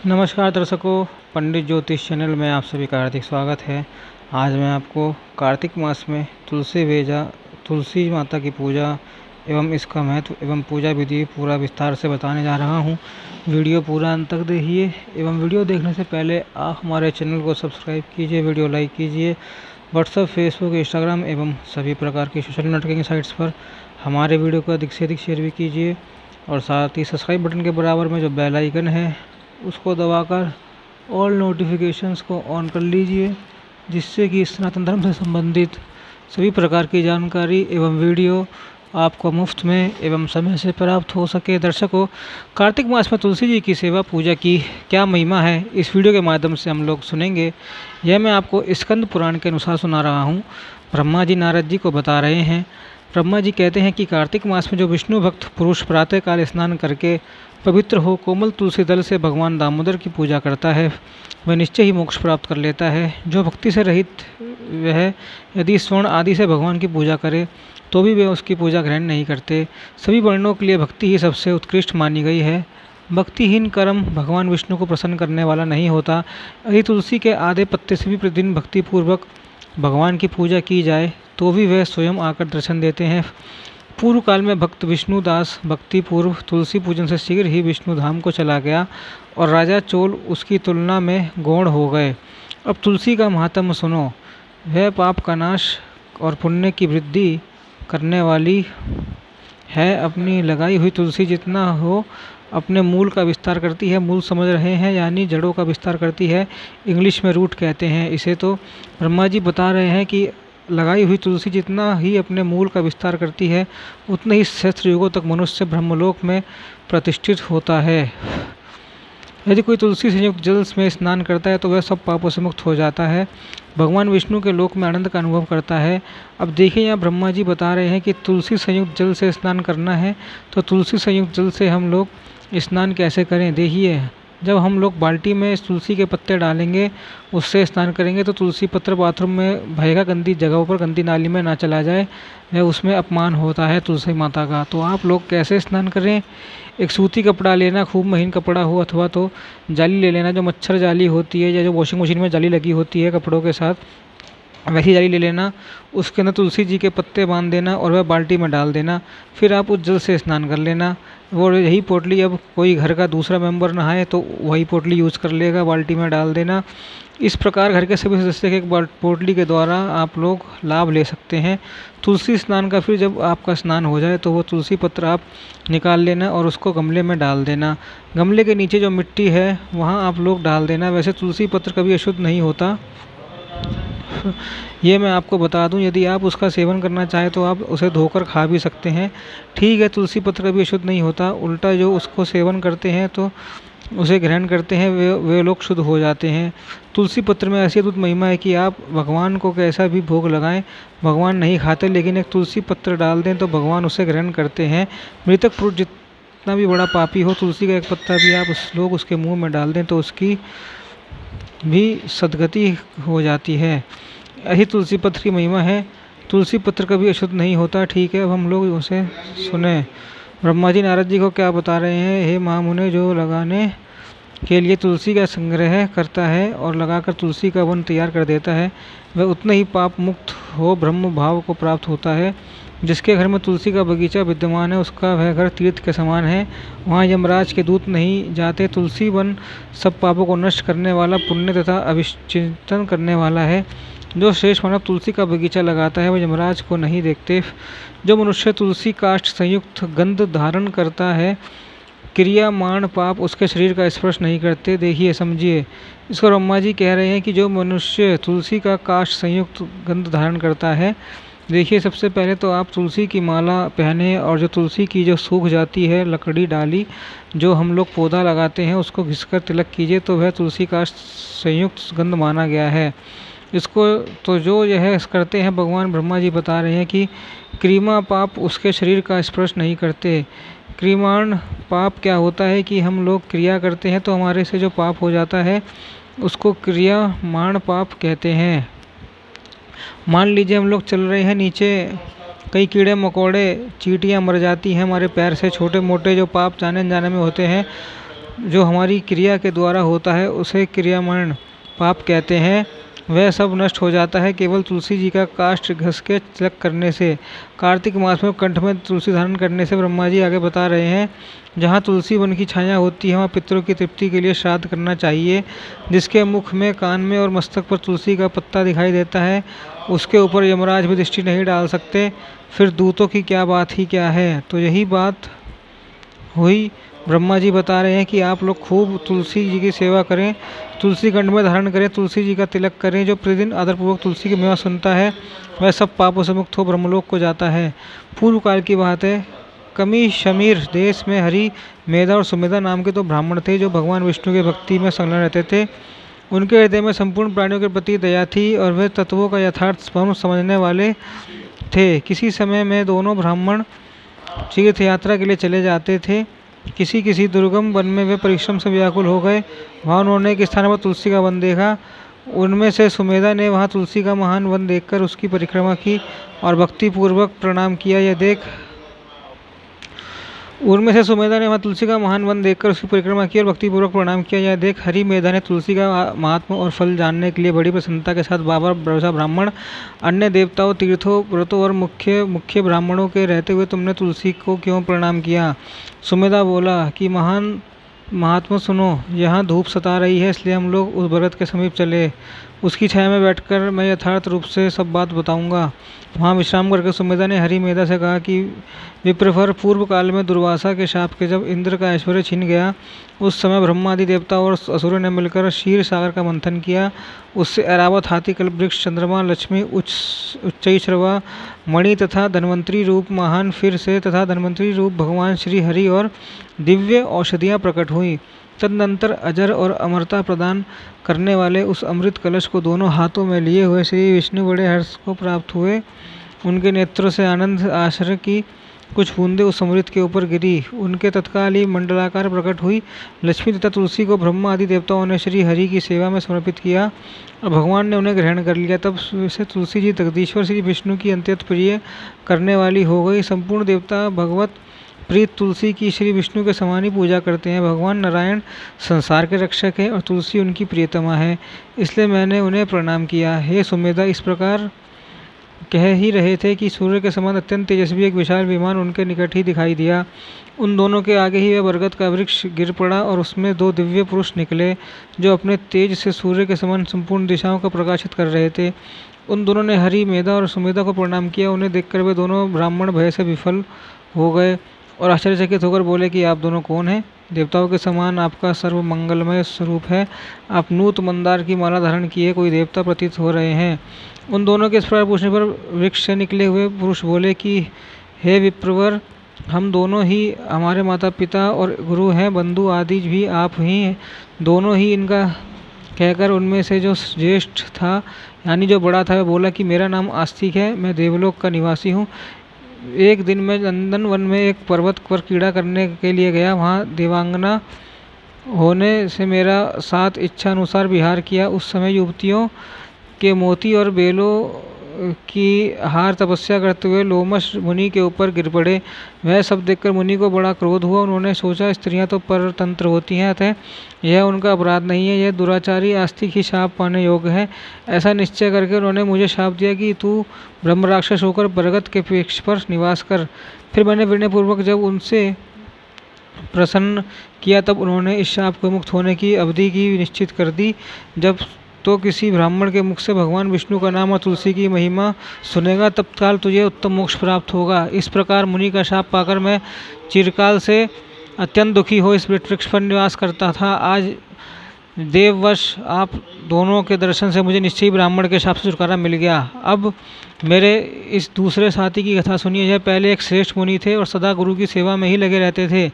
नमस्कार दर्शकों, पंडित ज्योतिष चैनल में आप सभी का हार्दिक स्वागत है। आज मैं आपको कार्तिक मास में तुलसी माता की पूजा एवं इसका महत्व एवं पूजा विधि पूरा विस्तार से बताने जा रहा हूं। वीडियो पूरा अंत तक देखिए एवं वीडियो देखने से पहले आप हमारे चैनल को सब्सक्राइब कीजिए, वीडियो लाइक कीजिए। व्हाट्सएप, फेसबुक, इंस्टाग्राम एवं सभी प्रकार की सोशल नेटवर्किंग साइट्स पर हमारे वीडियो को अधिक से अधिक शेयर भी कीजिए और साथ ही सब्सक्राइब बटन के बराबर में जो बेल आइकन है उसको दबाकर ऑल नोटिफिकेशंस को ऑन कर लीजिए, जिससे कि सनातन धर्म से संबंधित सभी प्रकार की जानकारी एवं वीडियो आपको मुफ्त में एवं समय से प्राप्त हो सके। दर्शकों, कार्तिक मास में तुलसी जी की सेवा पूजा की क्या महिमा है, इस वीडियो के माध्यम से हम लोग सुनेंगे। यह मैं आपको स्कंद पुराण के अनुसार सुना रहा हूँ। ब्रह्मा जी नारद जी को बता रहे हैं। ब्रह्मा जी कहते हैं कि कार्तिक मास में जो विष्णु भक्त पुरुष प्रातःकाल स्नान करके पवित्र हो कोमल तुलसी दल से भगवान दामोदर की पूजा करता है, वह निश्चय ही मोक्ष प्राप्त कर लेता है। जो भक्ति से रहित वह यदि स्वर्ण आदि से भगवान की पूजा करे तो भी वे उसकी पूजा ग्रहण नहीं करते। सभी वर्णों के लिए भक्ति ही सबसे उत्कृष्ट मानी गई है। भक्तिहीन कर्म भगवान विष्णु को प्रसन्न करने वाला नहीं होता। यदि तुलसी के आधे पत्ते से भी प्रतिदिन भक्तिपूर्वक भगवान की पूजा की जाए तो भी वह स्वयं आकर दर्शन देते हैं। पूर्व काल में भक्त विष्णुदास भक्ति पूर्व तुलसी पूजन से शीघ्र ही विष्णु धाम को चला गया और राजा चोल उसकी तुलना में गौण हो गए। अब तुलसी का महात्म्य सुनो। वह पाप का नाश और पुण्य की वृद्धि करने वाली है। अपनी लगाई हुई तुलसी जितना हो अपने मूल का विस्तार करती है। मूल समझ रहे हैं, यानी जड़ों का विस्तार करती है। इंग्लिश में रूट कहते हैं इसे। तो ब्रह्मा जी बता रहे हैं कि लगाई हुई तुलसी जितना ही अपने मूल का विस्तार करती है, उतने ही सहस्त्र युगों तक मनुष्य ब्रह्मलोक में प्रतिष्ठित होता है। यदि कोई तुलसी संयुक्त जल में स्नान करता है तो वह सब पापों से मुक्त हो जाता है, भगवान विष्णु के लोक में आनंद का अनुभव करता है। अब देखिए, यहाँ ब्रह्मा जी बता रहे हैं कि तुलसी संयुक्त जल से स्नान करना है, तो तुलसी संयुक्त जल से हम लोग स्नान कैसे करें। देखिए, जब हम लोग बाल्टी में तुलसी के पत्ते डालेंगे, उससे स्नान करेंगे तो तुलसी पत्र बाथरूम में बहेगा, गंदी जगहों पर, गंदी नाली में ना चला जाए, वह उसमें अपमान होता है तुलसी माता का। तो आप लोग कैसे स्नान करें। एक सूती कपड़ा लेना, खूब महीन कपड़ा हो, अथवा तो जाली ले लेना, जो मच्छर जाली होती है या जो वॉशिंग मशीन में जाली लगी होती है कपड़ों के साथ, वैसी जाली ले लेना। उसके अंदर तुलसी जी के पत्ते बांध देना और वह बाल्टी में डाल देना। फिर आप उस जल से स्नान कर लेना। वो यही पोटली, अब कोई घर का दूसरा मेंबर नहाए तो वही पोटली यूज़ कर लेगा, बाल्टी में डाल देना। इस प्रकार घर के सभी सदस्य के एक पोटली के द्वारा आप लोग लाभ ले सकते हैं तुलसी स्नान का। फिर जब आपका स्नान हो जाए तो वो तुलसी पत्र आप निकाल लेना और उसको गमले में डाल देना। गमले के नीचे जो मिट्टी है वहाँ आप लोग डाल देना। वैसे तुलसी पत्र कभी अशुद्ध नहीं होता, ये मैं आपको बता दूं। यदि आप उसका सेवन करना चाहें तो आप उसे धोकर खा भी सकते हैं, ठीक है। तुलसी पत्र कभी अशुद्ध नहीं होता, उल्टा जो उसको सेवन करते हैं तो उसे ग्रहण करते हैं वे लोग शुद्ध हो जाते हैं। तुलसी पत्र में ऐसी अद्भुत महिमा है कि आप भगवान को कैसा भी भोग लगाएं, भगवान नहीं खाते, लेकिन एक तुलसी पत्र डाल दें तो भगवान उसे ग्रहण करते हैं। मृतक पुरुष जितना भी बड़ा पापी हो, तुलसी का एक पत्ता भी आप लोग उसके मुँह में डाल दें तो उसकी भी सदगति हो जाती है। यही तुलसी पत्र की महिमा है। तुलसी पत्र कभी अशुद्ध नहीं होता, ठीक है। अब हम लोग उसे सुने। ब्रह्मा जी नारद जी को क्या बता रहे हैं। हे महामुने, जो लगाने के लिए तुलसी का संग्रह करता है और लगाकर तुलसी का वन तैयार कर देता है, वह उतने ही पाप मुक्त हो ब्रह्म भाव को प्राप्त होता है। जिसके घर में तुलसी का बगीचा विद्यमान है उसका वह घर तीर्थ के समान है। वहाँ यमराज के दूत नहीं जाते। तुलसी वन सब पापों को नष्ट करने वाला, पुण्य तथा अभिचिंतन करने वाला है। जो श्रेष्ठ मानव तुलसी का बगीचा लगाता है वह यमराज को नहीं देखते। जो मनुष्य तुलसी काष्ठ संयुक्त गंध धारण करता है, क्रियामाण पाप उसके शरीर का स्पर्श नहीं करते। देखिए, समझिए, इसको ब्रह्मा जी कह रहे हैं कि जो मनुष्य तुलसी का काष्ठ संयुक्त गंध धारण करता है, देखिए, सबसे पहले तो आप तुलसी की माला पहने और जो तुलसी की जो सूख जाती है लकड़ी डाली जो हम लोग पौधा लगाते हैं उसको घिसकर तिलक कीजिए, तो वह तुलसी का संयुक्त गंध माना गया है। इसको तो जो यह करते हैं, भगवान ब्रह्मा जी बता रहे हैं कि क्रीमा पाप उसके शरीर का स्पर्श नहीं करते। क्रीमाण पाप क्या होता है कि हम लोग क्रिया करते हैं तो हमारे से जो पाप हो जाता है उसको क्रियामाण पाप कहते हैं। मान लीजिए हम लोग चल रहे हैं, नीचे कई कीड़े मकोड़े चींटियाँ मर जाती हैं हमारे पैर से, छोटे मोटे जो पाप जाने अनजाने में होते हैं, जो हमारी क्रिया के द्वारा होता है उसे क्रियामण पाप कहते हैं, वह सब नष्ट हो जाता है केवल तुलसी जी का काष्ठ घस के तिलक करने से। कार्तिक मास में कंठ में तुलसी धारण करने से ब्रह्मा जी आगे बता रहे हैं, जहाँ तुलसी वन की छाया होती है वहाँ पितरों की तृप्ति के लिए श्राद्ध करना चाहिए। जिसके मुख में, कान में और मस्तक पर तुलसी का पत्ता दिखाई देता है, उसके ऊपर यमराज भी दृष्टि नहीं डाल सकते। फिर दूतों की क्या बात ही क्या है। तो यही बात हुई। ब्रह्मा जी बता रहे हैं कि आप लोग खूब तुलसी जी की सेवा करें, तुलसी कंठ में धारण करें, तुलसी जी का तिलक करें। जो प्रतिदिन आदरपूर्वक तुलसी की महिमा सुनता है वह सब पापों से मुक्त हो ब्रह्मलोक को जाता है। पूर्व काल की बात है, कमी शमीर देश में हरि, मेधा और सुमेधा नाम के दो ब्राह्मण थे जो भगवान विष्णु के भक्ति में संलग्न रहते थे। उनके हृदय में संपूर्ण प्राणियों के प्रति दया थी और वे तत्वों का यथार्थ मर्म समझने वाले थे। किसी समय में दोनों ब्राह्मण तीर्थ यात्रा के लिए चले जाते थे। किसी किसी दुर्गम वन में वे परिश्रम से व्याकुल हो गए। वहाँ उन्होंने एक स्थान पर तुलसी का वन देखा। उनमें से सुमेधा ने वहाँ तुलसी का महान वन देखकर उसकी परिक्रमा की और भक्तिपूर्वक प्रणाम किया। यह देख उनमें से सुमेधा ने वहाँ तुलसी का महान वन देखकर उसकी परिक्रमा की और भक्तिपूर्वक प्रणाम किया। यह देख हरि मेधा ने तुलसी का महात्मा और फल जानने के लिए बड़ी प्रसन्नता के साथ बाबा ब्राह्मण, अन्य देवताओं, तीर्थों, व्रतों और मुख्य मुख्य ब्राह्मणों के रहते हुए तुमने तुलसी को क्यों प्रणाम किया। सुमेधा बोला कि महान महात्मा सुनो, यहाँ धूप सता रही है, इसलिए हम लोग उस भरत के समीप चले। उसकी छाया में बैठकर मैं यथार्थ रूप से सब बात बताऊंगा। वहाँ विश्राम करके सुमेधा ने हरि मेधा से कहा कि विप्रवर, पूर्व काल में दुर्वासा के शाप के जब इंद्र का ऐश्वर्य छिन गया, उस समय ब्रह्मा आदि देवता और असुरों ने मिलकर क्षीर सागर का मंथन किया। उससे ऐरावत, हाथी, कल्प वृक्ष, चंद्रमा, लक्ष्मी, उच्चैश्रवा, मणि तथा धन्वंतरी रूप महान फिर से तथा धन्वंतरी रूप भगवान श्री हरि और दिव्य औषधियाँ प्रकट हुई। तदनंतर अजर और अमरता प्रदान करने वाले उस अमृत कलश को दोनों हाथों में लिए हुए श्री विष्णु बड़े हर्ष को प्राप्त हुए। उनके नेत्रों से आनंद आश्चर्य की कुछ बूंदें उस अमृत के ऊपर गिरी। उनके तत्काल ही मंडलाकार प्रकट हुई। लक्ष्मी तथा तुलसी को ब्रह्मा आदि देवताओं ने श्री हरि की सेवा में समर्पित किया और भगवान ने उन्हें ग्रहण कर लिया। तब से तुलसी जी जगदीश्वर श्री विष्णु की अत्यंत प्रिय करने वाली हो गई। संपूर्ण देवता भगवत प्रीत तुलसी की श्री विष्णु के समान ही पूजा करते हैं। भगवान नारायण संसार के रक्षक है और तुलसी उनकी प्रियतमा है, इसलिए मैंने उन्हें प्रणाम किया। हे सुमेधा, इस प्रकार कह ही रहे थे कि सूर्य के समान अत्यंत तेजस्वी एक विशाल विमान उनके निकट ही दिखाई दिया। उन दोनों के आगे ही वह बरगद का वृक्ष गिर पड़ा और उसमें दो दिव्य पुरुष निकले जो अपने तेज से सूर्य के समान संपूर्ण दिशाओं को प्रकाशित कर रहे थे। उन दोनों ने हरि, मेधा और सुमेधा को प्रणाम किया। उन्हें देखकर वे दोनों ब्राह्मण भय से विफल हो गए और आश्चर्यचकित होकर बोले कि आप दोनों कौन हैं। देवताओं के समान आपका सर्व मंगलमय स्वरूप है। आप नूत मंदार की माला धारण किए कोई देवता प्रतीत हो रहे हैं। उन दोनों के इस प्रकार पूछने पर वृक्ष से निकले हुए पुरुष बोले कि हे विप्रवर, हम दोनों ही हमारे माता पिता और गुरु हैं, बंधु आदि भी आप ही दोनों ही। इनका कहकर उनमें से जो ज्येष्ठ था, यानी जो बड़ा था, वह बोला कि मेरा नाम आस्तिक है, मैं देवलोक का निवासी हूँ। एक दिन मैं नंदन वन में एक पर्वत पर क्रीड़ा करने के लिए गया। वहाँ देवांगना होने से मेरा साथ इच्छा अनुसार विहार किया। उस समय युवतियों के मोती और बेलों की हार तपस्या करते हुए लोमश मुनि के ऊपर गिर पड़े। वह सब देखकर मुनि को बड़ा क्रोध हुआ। उन्होंने सोचा, स्त्रियां तो परतंत्र होती हैं, अतः यह उनका अपराध नहीं है, यह दुराचारी आस्तिक ही शाप पाने योग्य है। ऐसा निश्चय करके उन्होंने मुझे शाप दिया कि तू ब्रह्म राक्षस होकर बरगद के वृक्ष पर निवास कर। फिर मैंने विनयपूर्वक जब उनसे प्रसन्न किया तब उन्होंने इस शाप को मुक्त होने की अवधि की निश्चित कर दी। जब तो किसी ब्राह्मण के मुख से भगवान विष्णु का नाम और तुलसी की महिमा सुनेगा तत्काल तुझे उत्तम मोक्ष प्राप्त होगा। इस प्रकार मुनि का शाप पाकर मैं चिरकाल से अत्यंत दुखी हो इस वृक्ष पर निवास करता था। आज देववश आप दोनों के दर्शन से मुझे निश्चय ही ब्राह्मण के शाप से छुटकारा मिल गया। अब मेरे इस दूसरे साथी की कथा सुनिए। यह पहले एक श्रेष्ठ मुनि थे और सदा गुरु की सेवा में ही लगे रहते थे।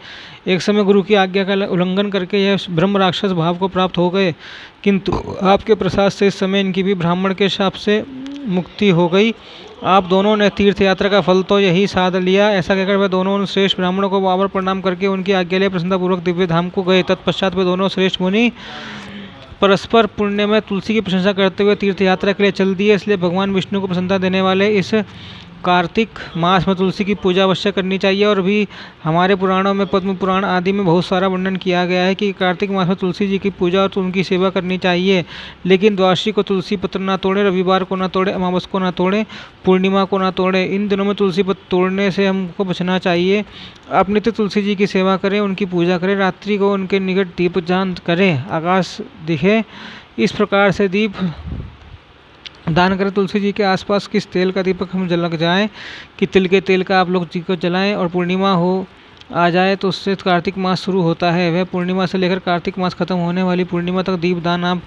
एक समय गुरु की आज्ञा का उल्लंघन करके यह ब्रह्म राक्षस भाव को प्राप्त हो गए, किंतु आपके प्रसाद से इस समय इनकी भी ब्राह्मण के शाप से मुक्ति हो गई। आप दोनों ने तीर्थ यात्रा का फल तो यही साध लिया। ऐसा कहकर वे दोनों उन श्रेष्ठ ब्राह्मणों को बाबर प्रणाम करके उनकी आज्ञा लिए प्रसन्नतापूर्वक दिव्य धाम को गए। तत्पश्चात वे दोनों श्रेष्ठ मुनि परस्पर पुण्य में तुलसी की प्रशंसा करते हुए तीर्थ यात्रा के लिए चल दिए। इसलिए भगवान विष्णु को प्रसन्नता देने वाले इस कार्तिक मास में तुलसी की पूजा अवश्य करनी चाहिए। और भी हमारे पुराणों में, पद्म पुराण आदि में बहुत सारा वर्णन किया गया है कि कार्तिक मास में तुलसी जी की पूजा और उनकी सेवा करनी चाहिए। लेकिन द्वादशी को तुलसी पत्र ना तोड़ें, रविवार को ना तोड़ें, अमावस को ना तोड़ें, पूर्णिमा को ना तोड़ें। इन दिनों में तुलसी पत्र तोड़ने से हमको बचना चाहिए। आप नित्य तुलसी जी की सेवा करें, उनकी पूजा करें, रात्रि को उनके निकट दीप दान करें, आकाश दिखे इस प्रकार से दीप दान करें। तुलसी जी के आसपास किस तेल का दीपक हम जला जाएं कि तिल के तेल का आप लोग जी को जलाएं। और पूर्णिमा हो आ जाए तो उससे कार्तिक मास शुरू होता है। वह पूर्णिमा से लेकर कार्तिक मास खत्म होने वाली पूर्णिमा तक दीप दान आप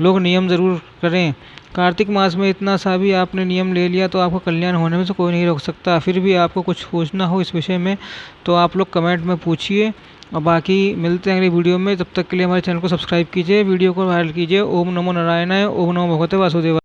लोग नियम ज़रूर करें। कार्तिक मास में इतना सा भी आपने नियम ले लिया तो आपका कल्याण होने में से कोई नहीं रोक सकता। फिर भी आपको कुछ पूछना हो इस विषय में तो आप लोग कमेंट में पूछिए। और बाकी मिलते हैं अगली वीडियो में। तब तक के लिए हमारे चैनल को सब्सक्राइब कीजिए, वीडियो को वायरल कीजिए। ओम नमो नारायणाय, ओम नमो भगवते वासुदेवाय।